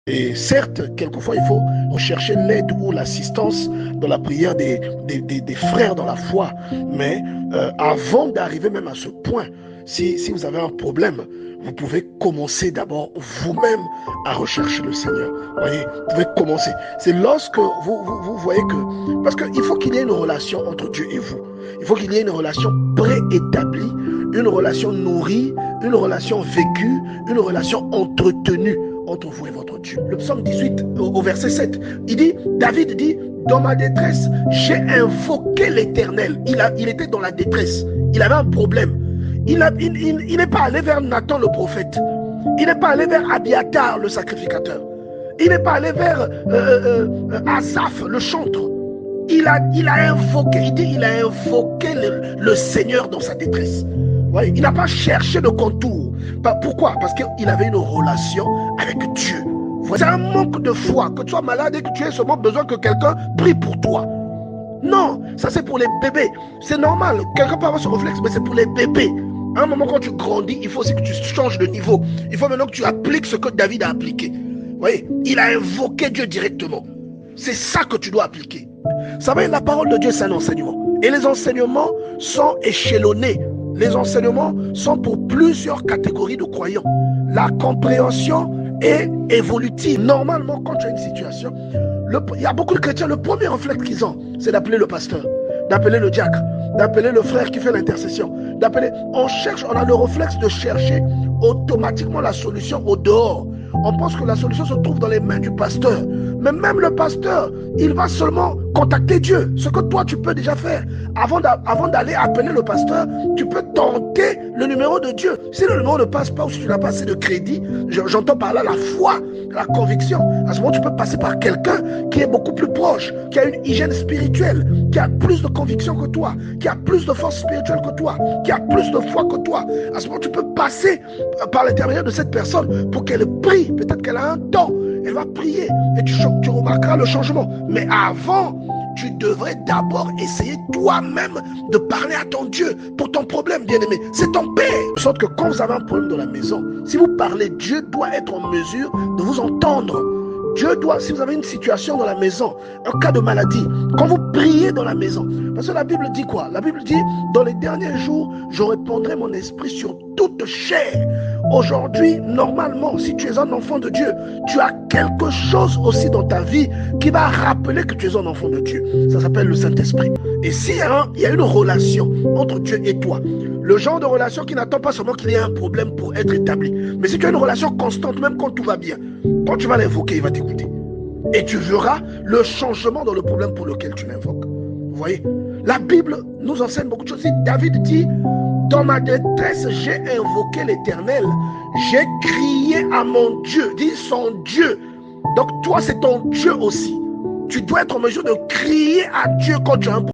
Et certes, quelquefois, il faut rechercher l'aide ou l'assistance dans la prière des frères dans la foi. Mais avant d'arriver même à ce point, si vous avez un problème, vous pouvez commencer d'abord vous-même à rechercher le Seigneur. Vous voyez, vous pouvez commencer. C'est lorsque vous voyez que... Parce qu'il faut qu'il y ait une relation entre Dieu et vous. Il faut qu'il y ait une relation préétablie, une relation nourrie, une relation vécue, une relation entretenue entre vous et votre Dieu. Le psaume 18 au verset 7, il dit, David dit, dans ma détresse, j'ai invoqué l'Éternel. Il était dans la détresse. Il avait un problème. Il n'est pas allé vers Nathan le prophète. Il n'est pas allé vers Abiatar le sacrificateur. Il n'est pas allé vers Asaph le chantre. Il a invoqué, il dit, il a invoqué le Seigneur dans sa détresse. Ouais, il n'a pas cherché de contour. Pourquoi? Parce qu'il avait une relation avec Dieu. C'est un manque de foi. Que tu sois malade et que tu aies seulement besoin que quelqu'un prie pour toi. Non, ça c'est pour les bébés. C'est normal. Quelqu'un peut avoir ce réflexe, mais c'est pour les bébés. À un moment, quand tu grandis, il faut aussi que tu changes de niveau. Il faut maintenant que tu appliques ce que David a appliqué. Vous voyez, il a invoqué Dieu directement. C'est ça que tu dois appliquer. Vous savez, la parole de Dieu, c'est un enseignement. Et les enseignements sont échelonnés. Les enseignements sont pour plusieurs catégories de croyants. La compréhension est évolutive. Normalement, quand tu as une situation, il y a beaucoup de chrétiens, le premier réflexe qu'ils ont, c'est d'appeler le pasteur, d'appeler le diacre, d'appeler le frère qui fait l'intercession, d'appeler... On a le réflexe de chercher automatiquement la solution au dehors. On pense que la solution se trouve dans les mains du pasteur. Mais même le pasteur, il va seulement contacter Dieu. Ce que toi, tu peux déjà faire. Avant d'aller appeler le pasteur, tu peux tenter le numéro de Dieu. Si le numéro ne passe pas ou si tu n'as pas assez de crédit, j'entends par là la foi, la conviction. À ce moment, tu peux passer par quelqu'un qui est beaucoup plus proche, qui a une hygiène spirituelle, qui a plus de conviction que toi, qui a plus de force spirituelle que toi, qui a plus de foi que toi. À ce moment, tu peux passer par l'intermédiaire de cette personne pour qu'elle prie. Peut-être qu'elle a un temps. Elle va prier et tu remarqueras le changement. Mais avant, tu devrais d'abord essayer toi-même de parler à ton Dieu pour ton problème, bien-aimé. C'est ton Père. De sorte que quand vous avez un problème dans la maison, si vous parlez, Dieu doit être en mesure de vous entendre. Dieu doit, si vous avez une situation dans la maison, un cas de maladie, quand vous priez dans la maison, parce que la Bible dit quoi? La Bible dit, dans les derniers jours, je répandrai mon esprit sur toute chair. Aujourd'hui, normalement, si tu es un enfant de Dieu, tu as quelque chose aussi dans ta vie qui va rappeler que tu es un enfant de Dieu. Ça s'appelle le Saint-Esprit. Et s'il y a une relation entre Dieu et toi, le genre de relation qui n'attend pas seulement qu'il y ait un problème pour être établi, mais si tu as une relation constante, même quand tout va bien, quand tu vas l'invoquer, il va t'écouter. Et tu verras le changement dans le problème pour lequel tu l'invoques. Vous voyez, la Bible nous enseigne beaucoup de choses. David dit, dans ma détresse, j'ai invoqué l'Éternel. J'ai crié à mon Dieu, dit son Dieu. Donc toi, c'est ton Dieu aussi. Tu dois être en mesure de crier à Dieu quand tu as un problème.